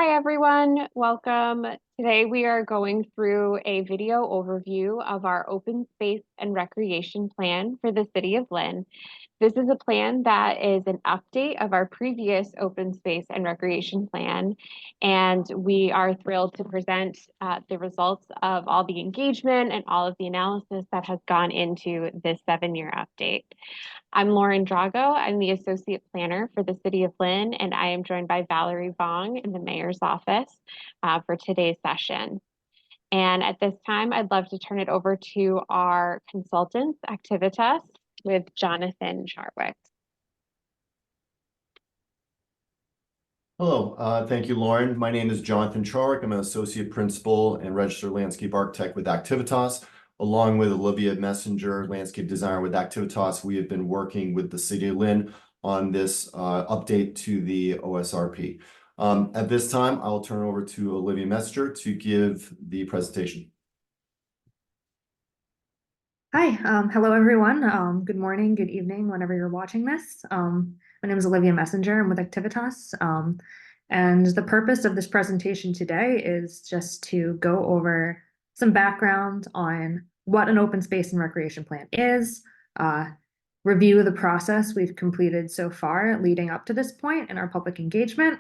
Hi, everyone. Welcome. Today we are going through a video overview of our open space and recreation plan for the city of Lynn. This is a plan that is an update of our previous open space and recreation plan, and we are thrilled to present the results of all the engagement and all of the analysis that has gone into this 7-year update. I'm Lauren Drago. I'm the Associate Planner for the City of Lynn, and I am joined by Valerie Vong in the Mayor's Office for today's session. And at this time, I'd love to turn it over to our consultants, Activitas, with Jonathan Sharwick. Hello, thank you, Lauren. My name is Jonathan Charwick. I'm an associate principal and registered landscape architect with Activitas. Along with Olivia Messenger, landscape designer with Activitas, we have been working with the City of Lynn on this update to the OSRP. At this time, I'll turn it over to Olivia Messenger to give the presentation. Hi, hello everyone. Good morning, good evening, whenever you're watching this. My name is Olivia Messenger. I'm with Activitas. And the purpose of this presentation today is just to go over some background on what an open space and recreation plan is, review the process we've completed so far leading up to this point in our public engagement,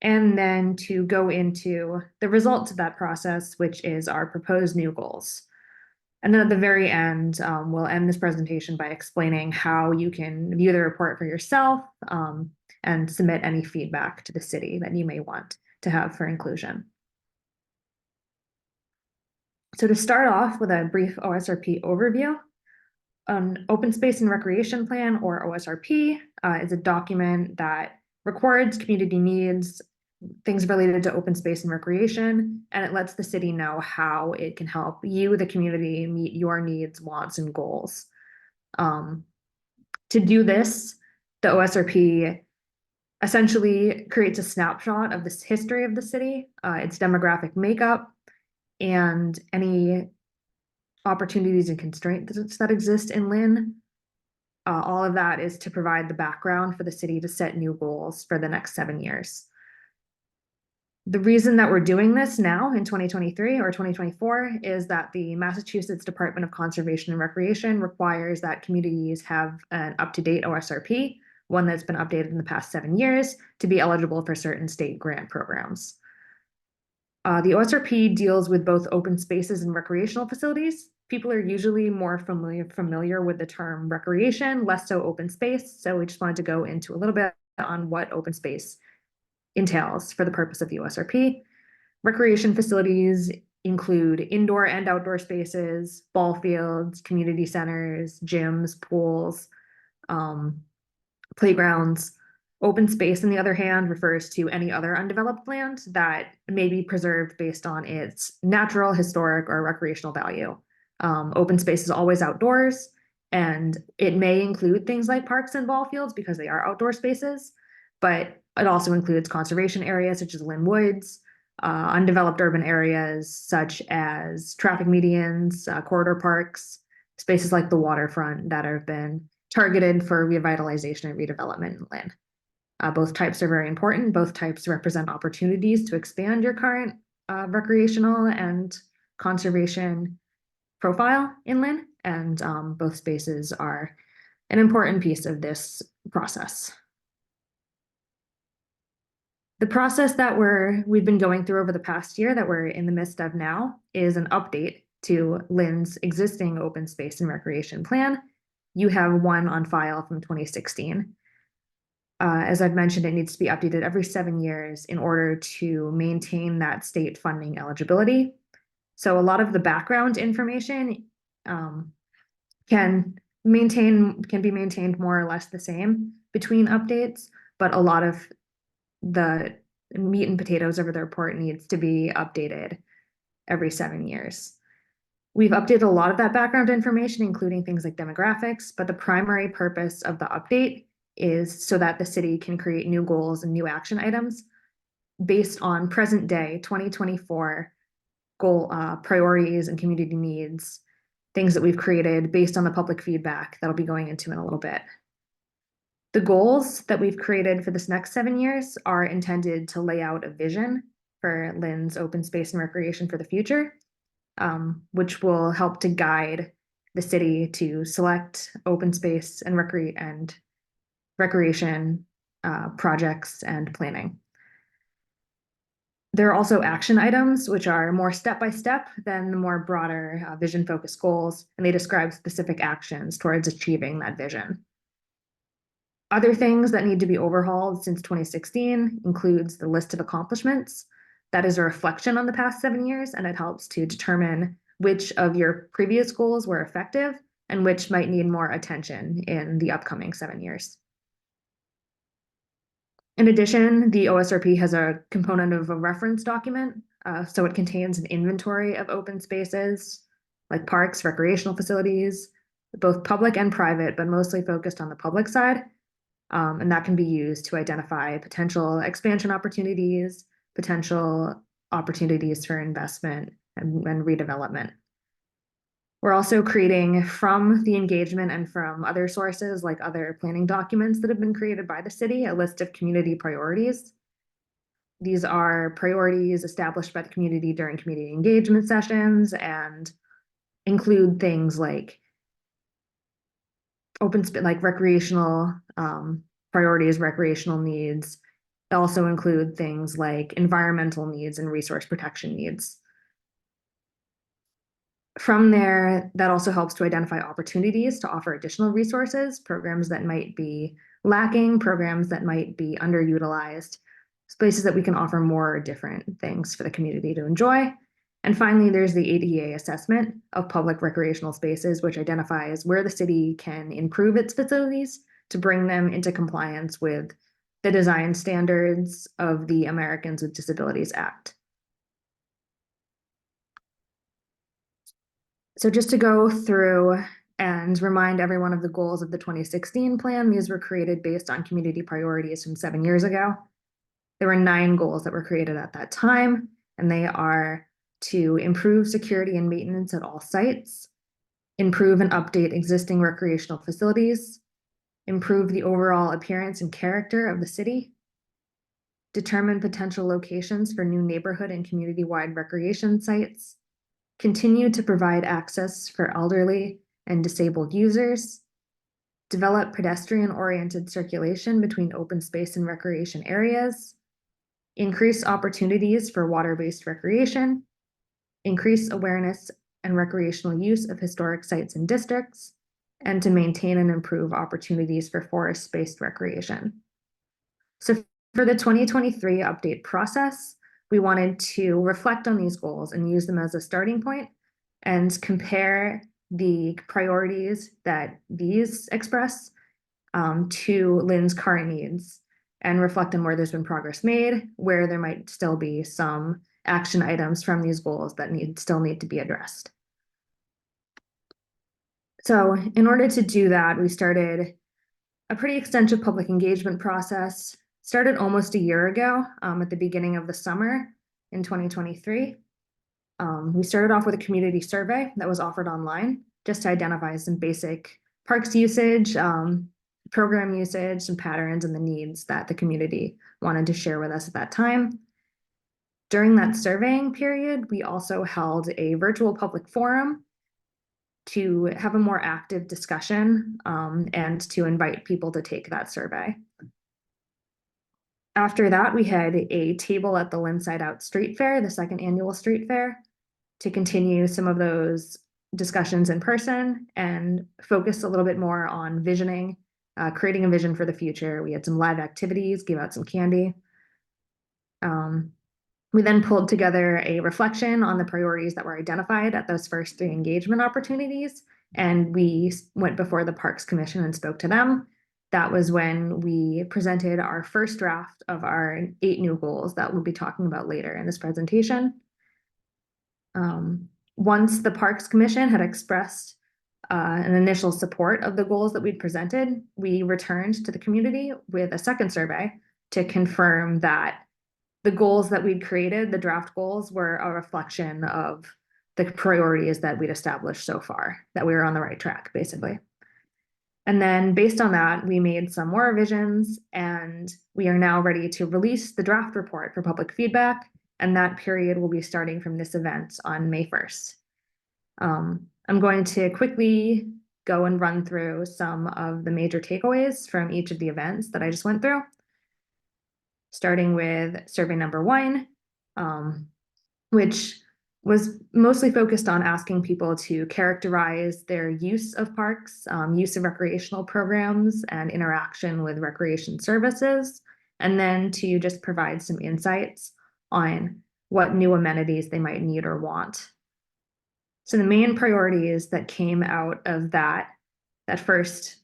and then to go into the results of that process, which is our proposed new goals. And then at the very end, we'll end this presentation by explaining how you can view the report for yourself and submit any feedback to the city that you may want to have for inclusion. So to start off with a brief OSRP overview, an open space and recreation plan, or OSRP, is a document that records community needs, things related to open space and recreation, and it lets the city know how it can help you, the community, meet your needs, wants, and goals. To do this, the OSRP essentially creates a snapshot of this history of the city, its demographic makeup, and any opportunities and constraints that exist in Lynn. All of that is to provide the background for the city to set new goals for the next 7 years. The reason that we're doing this now in 2023 or 2024 is that the Massachusetts Department of Conservation and Recreation requires that communities have an up-to-date OSRP, one that's been updated in the past 7 years, to be eligible for certain state grant programs. The OSRP deals with both open spaces and recreational facilities. People are usually more familiar with the term recreation, less so open space. So we just wanted to go into a little bit on what open space entails for the purpose of the OSRP. Recreation facilities include indoor and outdoor spaces, ball fields, community centers, gyms, pools, playgrounds. Open space, on the other hand, refers to any other undeveloped land that may be preserved based on its natural, historic, or recreational value. Open space is always outdoors, and it may include things like parks and ball fields because they are outdoor spaces, but it also includes conservation areas such as Lynn Woods, undeveloped urban areas such as traffic medians, corridor parks, spaces like the waterfront that have been targeted for revitalization and redevelopment in Lynn. Both types are very important. Both types represent opportunities to expand your current recreational and conservation profile in Lynn, and both spaces are an important piece of this process. The process that we've been going through over the past year that we're in the midst of now is an update to Lynn's existing open space and recreation plan. You have one on file from 2016. As I've mentioned, it needs to be updated every 7 years in order to maintain that state funding eligibility. So a lot of the background information can be maintained more or less the same between updates, but a lot of the meat and potatoes of the report needs to be updated every 7 years. We've updated a lot of that background information, including things like demographics, but the primary purpose of the update is so that the city can create new goals and new action items based on present day 2024 goal priorities and community needs, things that we've created based on the public feedback that I'll be going into in a little bit. The goals that we've created for this next 7 years are intended to lay out a vision for Lynn's open space and recreation for the future, which will help to guide the city to select open space and recreation projects and planning. There are also action items, which are more step-by-step than the more broader vision-focused goals, and they describe specific actions towards achieving that vision. Other things that need to be overhauled since 2016 includes the list of accomplishments. That is a reflection on the past 7 years, and it helps to determine which of your previous goals were effective and which might need more attention in the upcoming 7 years. In addition, the OSRP has a component of a reference document, so it contains an inventory of open spaces like parks, recreational facilities, both public and private, but mostly focused on the public side. And that can be used to identify potential expansion opportunities, potential opportunities for investment and redevelopment. We're also creating from the engagement and from other sources like other planning documents that have been created by the city, a list of community priorities. These are priorities established by the community during community engagement sessions and include things like recreational priorities, recreational needs. They also include things like environmental needs and resource protection needs. From there, that also helps to identify opportunities to offer additional resources, programs that might be lacking, programs that might be underutilized, places that we can offer more different things for the community to enjoy. And finally, there's the ADA assessment of public recreational spaces, which identifies where the city can improve its facilities to bring them into compliance with the design standards of the Americans with Disabilities Act. So just to go through and remind everyone of the goals of the 2016 plan, these were created based on community priorities from 7 years ago. There were 9 goals that were created at that time, and they are to improve security and maintenance at all sites, improve and update existing recreational facilities, improve the overall appearance and character of the city, determine potential locations for new neighborhood and community-wide recreation sites, continue to provide access for elderly and disabled users, develop pedestrian-oriented circulation between open space and recreation areas, increase opportunities for water-based recreation, increase awareness and recreational use of historic sites and districts, and to maintain and improve opportunities for forest-based recreation. So for the 2023 update process, we wanted to reflect on these goals and use them as a starting point and compare the priorities that these express to Lynn's current needs and reflect on where there's been progress made, where there might still be some action items from these goals that still need to be addressed. So in order to do that, we started a pretty extensive public engagement process, started almost a year ago at the beginning of the summer in 2023. We started off with a community survey that was offered online just to identify some basic parks usage, program usage, some patterns and the needs that the community wanted to share with us at that time. During that surveying period, we also held a virtual public forum to have a more active discussion and to invite people to take that survey. After that, we had a table at the Lynn Side Out Street Fair, the second annual street fair, to continue some of those discussions in person and focus a little bit more on visioning, creating a vision for the future. We had some live activities, gave out some candy. We then pulled together a reflection on the priorities that were identified at those first 3 engagement opportunities, and we went before the Parks Commission and spoke to them. That was when we presented our first draft of our 8 new goals that we'll be talking about later in this presentation. Once the Parks Commission had expressed an initial support of the goals that we'd presented, we returned to the community with a second survey to confirm that the goals that we'd created, the draft goals, were a reflection of the priorities that we'd established so far, that we were on the right track, basically. And then based on that, we made some more revisions, and we are now ready to release the draft report for public feedback. And that period will be starting from this event on May 1st. I'm going to quickly go and run through some of the major takeaways from each of the events that I just went through. Starting with survey number 1, which was mostly focused on asking people to characterize their use of parks, use of recreational programs, and interaction with recreation services, and then to just provide some insights on what new amenities they might need or want. So the main priorities that came out of that first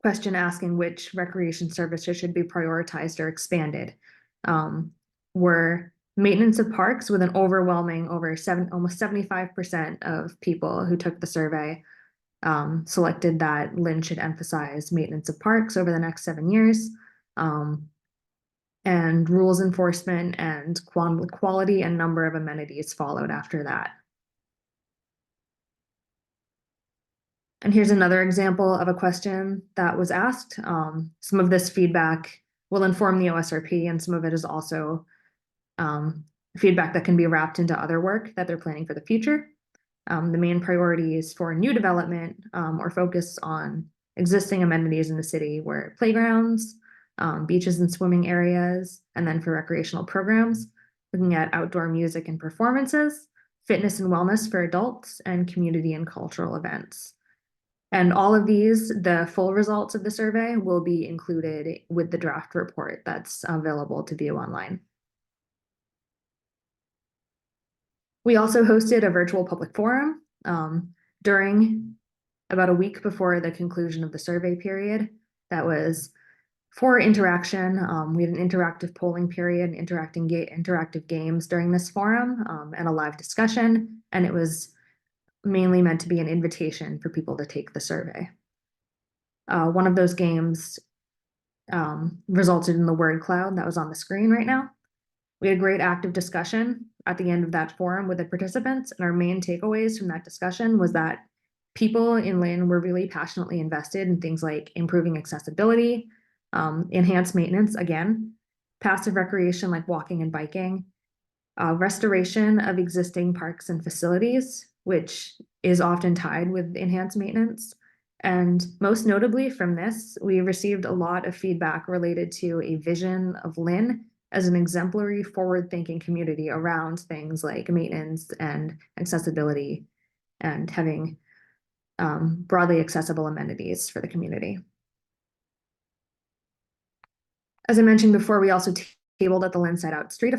question asking which recreation services should be prioritized or expanded were maintenance of parks, with an overwhelming almost 75% of people who took the survey selected that Lynn should emphasize maintenance of parks over the next 7 years. And rules enforcement and quality and number of amenities followed after that. And here's another example of a question that was asked. Some of this feedback will inform the OSRP, and some of it is also feedback that can be wrapped into other work that they're planning for the future. The main priorities for new development or focus on existing amenities in the city were playgrounds, beaches and swimming areas, and then for recreational programs, looking at outdoor music and performances, fitness and wellness for adults, and community and cultural events. And all of these, the full results of the survey will be included with the draft report that's available to view online. We also hosted a virtual public forum during about a week before the conclusion of the survey period. That was for interaction. We had an interactive polling period, interactive games during this forum, and a live discussion. And it was mainly meant to be an invitation for people to take the survey. One of those games resulted in the word cloud that was on the screen right now. We had a great active discussion at the end of that forum with the participants, and our main takeaways from that discussion was that people in Lynn were really passionately invested in things like improving accessibility, enhanced maintenance, again, passive recreation like walking and biking, restoration of existing parks and facilities, which is often tied with enhanced maintenance. And most notably from this, we received a lot of feedback related to a vision of Lynn as an exemplary forward-thinking community around things like maintenance and accessibility and having broadly accessible amenities for the community. As I mentioned before, we also tabled at the Lynn Side Out Street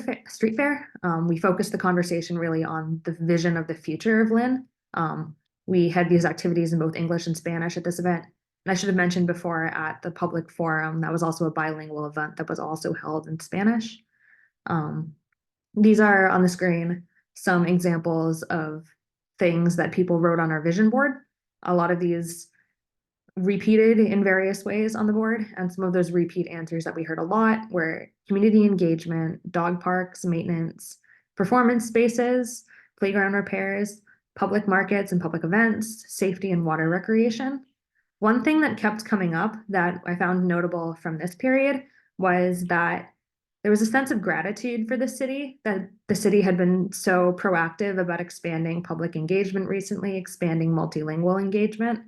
Fair. We focused the conversation really on the vision of the future of Lynn. We had these activities in both English and Spanish at this event. And I should have mentioned before at the public forum, that was also a bilingual event that was also held in Spanish. These are on the screen some examples of things that people wrote on our vision board. A lot of these repeated in various ways on the board, and some of those repeat answers that we heard a lot were community engagement, dog parks, maintenance, performance spaces, playground repairs, public markets and public events, safety and water recreation. One thing that kept coming up that I found notable from this period was that there was a sense of gratitude for the city, that the city had been so proactive about expanding public engagement recently, expanding multilingual engagement.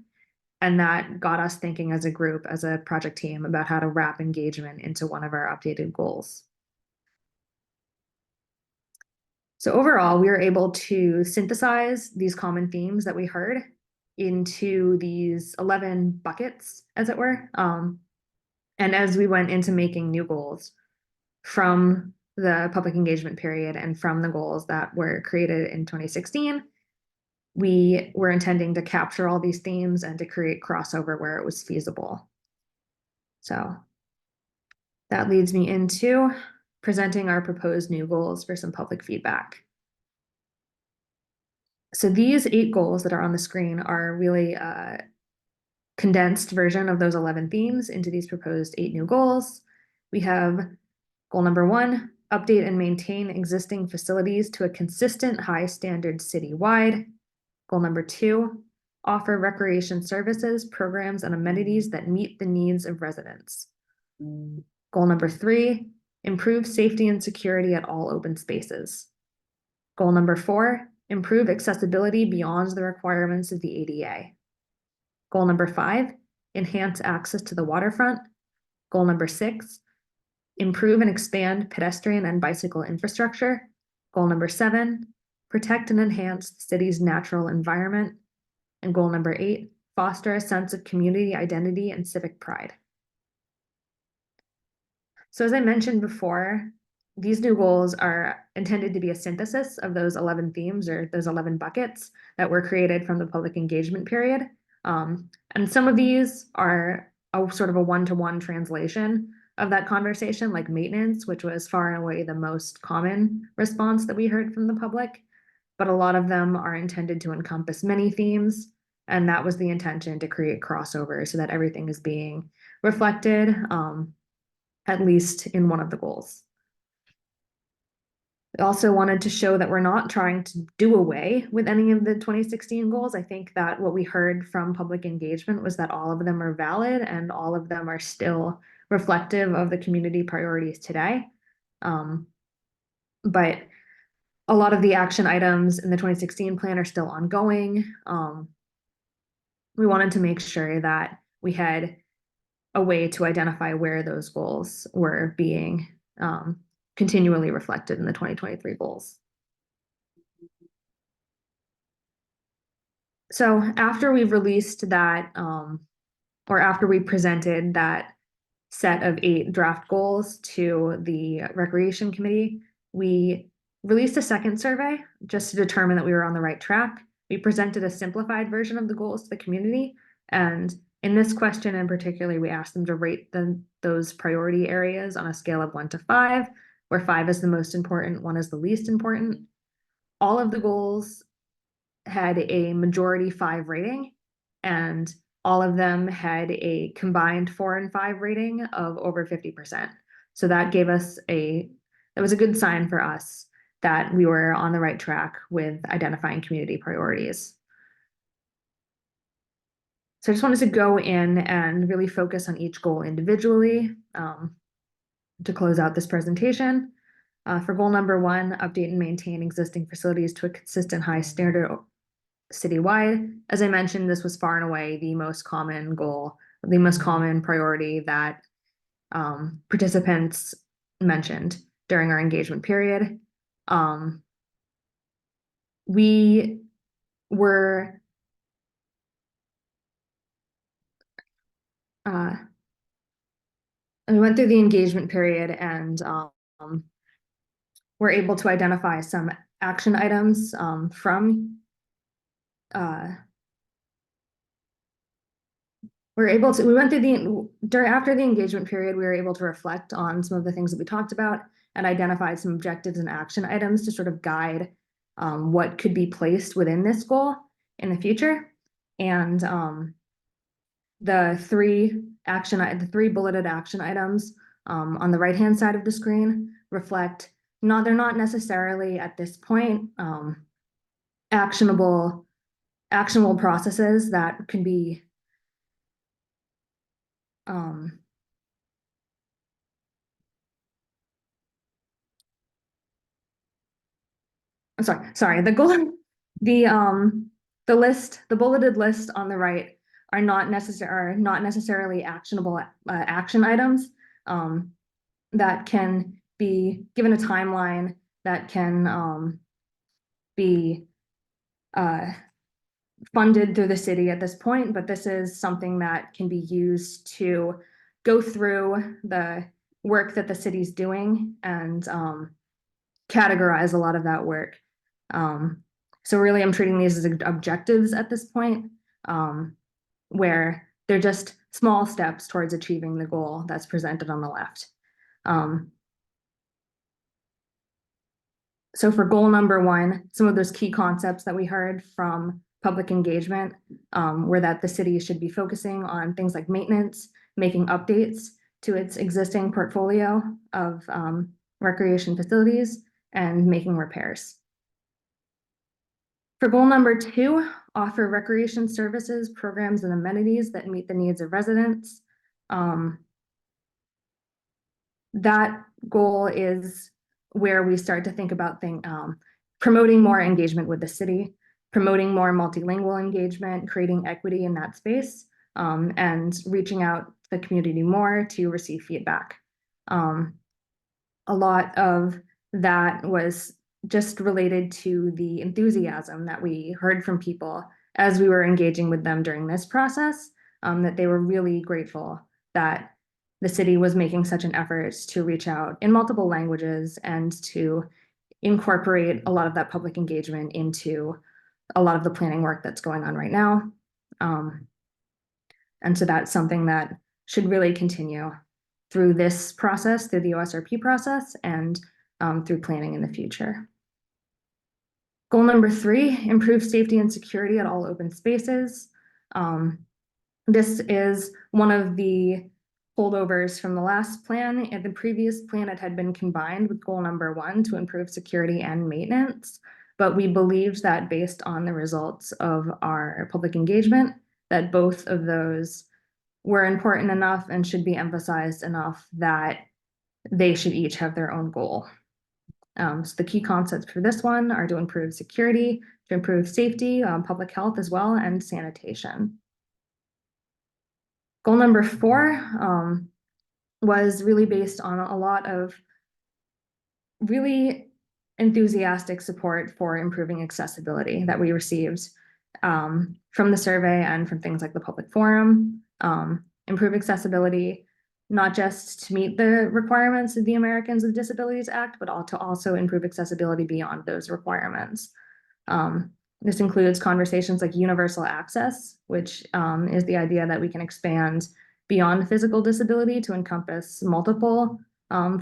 And that got us thinking as a group, as a project team, about how to wrap engagement into one of our updated goals. So overall, we were able to synthesize these common themes that we heard into these 11 buckets, as it were. And as we went into making new goals from the public engagement period and from the goals that were created in 2016, we were intending to capture all these themes and to create crossover where it was feasible. So that leads me into presenting our proposed new goals for some public feedback. So these 8 goals that are on the screen are really a condensed version of those 11 themes into these proposed 8 new goals. We have goal number 1, update and maintain existing facilities to a consistent high standard citywide. Goal number 2, offer recreation services, programs, and amenities that meet the needs of residents. Goal number 3, improve safety and security at all open spaces. Goal number 4, improve accessibility beyond the requirements of the ADA. Goal number 5, enhance access to the waterfront. Goal number 6, improve and expand pedestrian and bicycle infrastructure. Goal number 7, protect and enhance the city's natural environment. And goal number 8, foster a sense of community identity and civic pride. So as I mentioned before, these new goals are intended to be a synthesis of those 11 themes or those 11 buckets that were created from the public engagement period. And some of these are a sort of a one-to-one translation of that conversation, like maintenance, which was far and away the most common response that we heard from the public. But a lot of them are intended to encompass many themes, and that was the intention, to create crossover so that everything is being reflected, at least in one of the goals. I also wanted to show that we're not trying to do away with any of the 2016 goals. I think that what we heard from public engagement was that all of them are valid and all of them are still reflective of the community priorities today. But a lot of the action items in the 2016 plan are still ongoing. We wanted to make sure that we had a way to identify where those goals were being continually reflected in the 2023 goals. So after we've released that, or after we presented that set of 8 draft goals to the Recreation Committee, we released a second survey just to determine that we were on the right track. We presented a simplified version of the goals to the community, and in this question in particular, we asked them to rate those priority areas on a scale of 1 to 5, where 5 is the most important, 1 is the least important. All of the goals had a majority 5 rating, and all of them had a combined 4 and 5 rating of over 50%. So that gave us that was a good sign for us that we were on the right track with identifying community priorities. So I just wanted to go in and really focus on each goal individually to close out this presentation. For goal number 1, update and maintain existing facilities to a consistent high standard citywide. As I mentioned, this was far and away the most common goal, the most common priority that participants mentioned during our engagement period. We were we went through the engagement period and we're able to identify some action items we went through after the engagement period, we were able to reflect on some of the things that we talked about and identify some objectives and action items to sort of guide what could be placed within this goal in the future. And the 3 bulleted action items on the right-hand side of the screen reflect, they're not necessarily at this point actionable processes that can be I'm sorry, the bulleted list on the right are not necessarily actionable action items that can be given a timeline, that can be funded through the city at this point, but this is something that can be used to go through the work that the city's doing and categorize a lot of that work. So really I'm treating these as objectives at this point, where they're just small steps towards achieving the goal that's presented on the left. So for goal number 1, some of those key concepts that we heard from public engagement were that the city should be focusing on things like maintenance, making updates to its existing portfolio of recreation facilities, and making repairs. For goal number 2, offer recreation services, programs, and amenities that meet the needs of residents. That goal is where we start to think about promoting more engagement with the city, promoting more multilingual engagement, creating equity in that space, and reaching out to the community more to receive feedback. A lot of that was just related to the enthusiasm that we heard from people as we were engaging with them during this process, that they were really grateful that the city was making such an effort to reach out in multiple languages and to incorporate a lot of that public engagement into a lot of the planning work that's going on right now. And so that's something that should really continue through this process, through the OSRP process, and through planning in the future. Goal number 3, improve safety and security at all open spaces. This is one of the holdovers from the last plan. In the previous plan, it had been combined with goal number 1 to improve security and maintenance. But we believed that based on the results of our public engagement, that both of those were important enough and should be emphasized enough that they should each have their own goal. So the key concepts for this one are to improve security, to improve safety, public health as well, and sanitation. Goal number 4 was really based on a lot of really enthusiastic support for improving accessibility that we received from the survey and from things like the public forum. Improve accessibility, not just to meet the requirements of the Americans with Disabilities Act, but to also improve accessibility beyond those requirements. This includes conversations like universal access, which is the idea that we can expand beyond physical disability to encompass multiple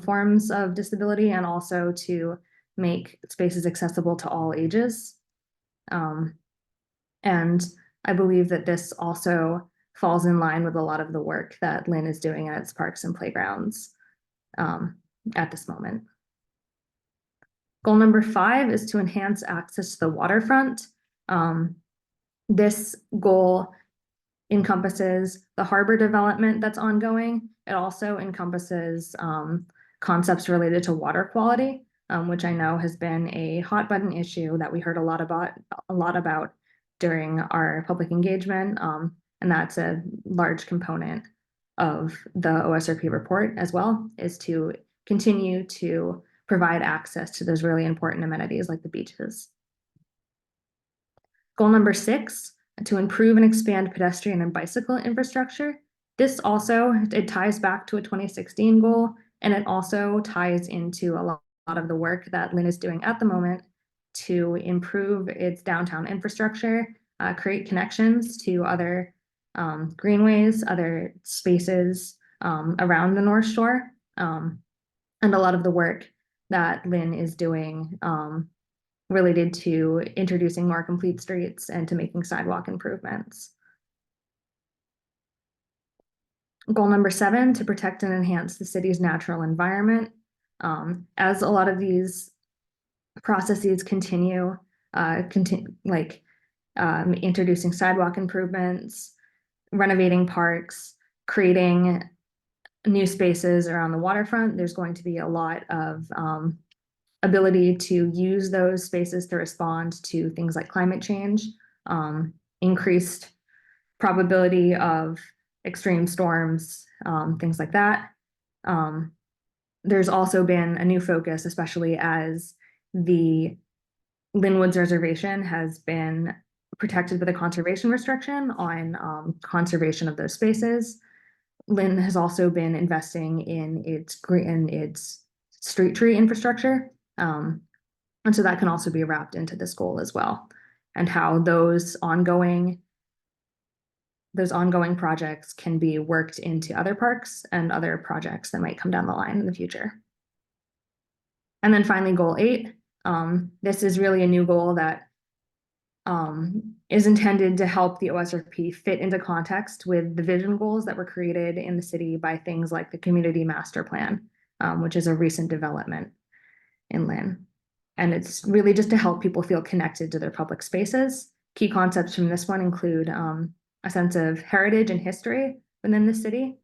forms of disability and also to make spaces accessible to all ages. And I believe that this also falls in line with a lot of the work that Lynn is doing at its parks and playgrounds at this moment. Goal number 5 is to enhance access to the waterfront. This goal encompasses the harbor development that's ongoing. It also encompasses concepts related to water quality, which I know has been a hot button issue that we heard a lot about during our public engagement. And that's a large component of the OSRP report as well, is to continue to provide access to those really important amenities like the beaches. Goal number 6, to improve and expand pedestrian and bicycle infrastructure. This also, it ties back to a 2016 goal, and it also ties into a lot of the work that Lynn is doing at the moment to improve its downtown infrastructure, create connections to other greenways, other spaces around the North Shore, and a lot of the work that Lynn is doing related to introducing more complete streets and to making sidewalk improvements. Goal number 7, to protect and enhance the city's natural environment. As a lot of these processes continue, introducing sidewalk improvements, renovating parks, creating new spaces around the waterfront, there's going to be a lot of ability to use those spaces to respond to things like climate change, increased probability of extreme storms, things like that. There's also been a new focus, especially as the Linwood's Reservation has been protected with a conservation restriction on conservation of those spaces. Lynn has also been investing in its street tree infrastructure. And so that can also be wrapped into this goal as well, and how those ongoing projects can be worked into other parks and other projects that might come down the line in the future. And then finally, goal 8. This is really a new goal that is intended to help the OSRP fit into context with the vision goals that were created in the city by things like the Community Master Plan, which is a recent development in Lynn. And it's really just to help people feel connected to their public spaces Key concepts from this one include a sense of heritage and history within the city,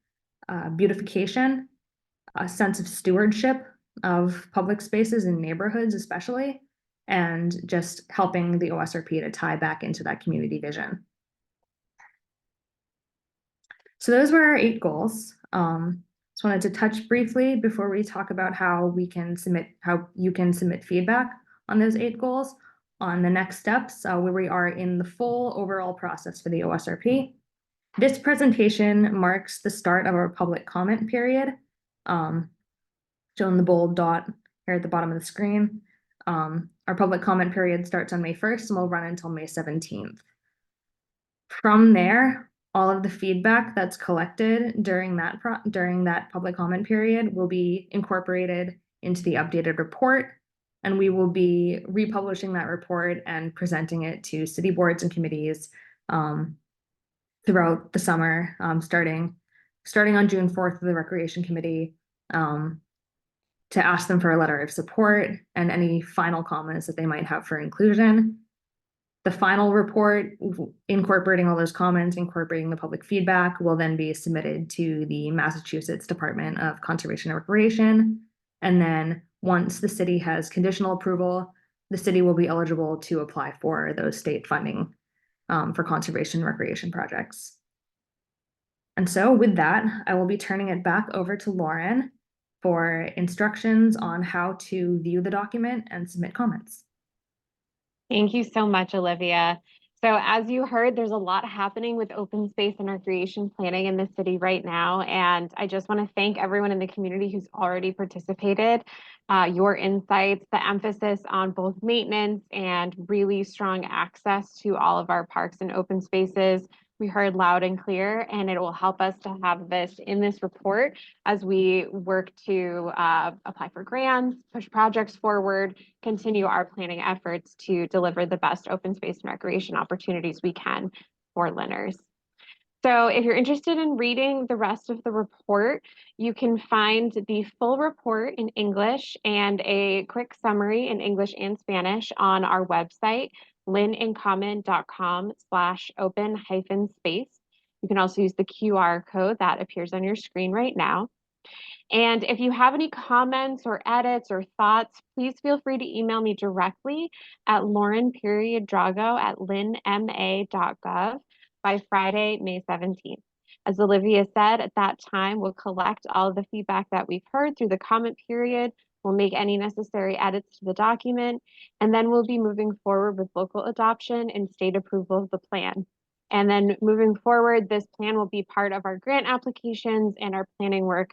beautification, a sense of stewardship of public spaces and neighborhoods especially, and just helping the OSRP to tie back into that community vision. So those were our 8 goals. Just wanted to touch briefly before we talk about how you can submit feedback on those 8 goals on the next steps, where we are in the full overall process for the OSRP. This presentation marks the start of our public comment period, shown the bold dot here at the bottom of the screen. Our public comment period starts on May 1st and will run until May 17th. From there, all of the feedback that's collected during that public comment period will be incorporated into the updated report, and we will be republishing that report and presenting it to city boards and committees throughout the summer, starting on June 4th with the Recreation Committee, to ask them for a letter of support and any final comments that they might have for inclusion. The final report, incorporating all those comments, incorporating the public feedback, will then be submitted to the Massachusetts Department of Conservation and Recreation. And then once the city has conditional approval, the city will be eligible to apply for those state funding for conservation and recreation projects. And so with that, I will be turning it back over to Lauren for instructions on how to view the document and submit comments. Thank you so much, Olivia. So as you heard, there's a lot happening with open space and recreation planning in the city right now. And I just want to thank everyone in the community who's already participated. Your insights, the emphasis on both maintenance and really strong access to all of our parks and open spaces, we heard loud and clear, and it will help us to have this in this report as we work to apply for grants, push projects forward, continue our planning efforts to deliver the best open space and recreation opportunities we can for Lynners. So if you're interested in reading the rest of the report, you can find the full report in English and a quick summary in English and Spanish on our website, lynincommon.com/open-space. You can also use the QR code that appears on your screen right now. And if you have any comments or edits or thoughts, please feel free to email me directly at lauren.drago@lynnma.gov by Friday, May 17th. As Olivia said, at that time, we'll collect all of the feedback that we've heard through the comment period. We'll make any necessary edits to the document, and then we'll be moving forward with local adoption and state approval of the plan. And then moving forward, this plan will be part of our grant applications and our planning work,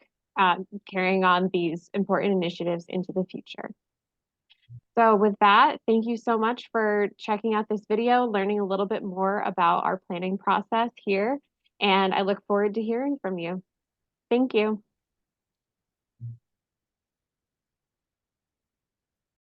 carrying on these important initiatives into the future. So with that, thank you so much for checking out this video, learning a little bit more about our planning process here, and I look forward to hearing from you. Thank you.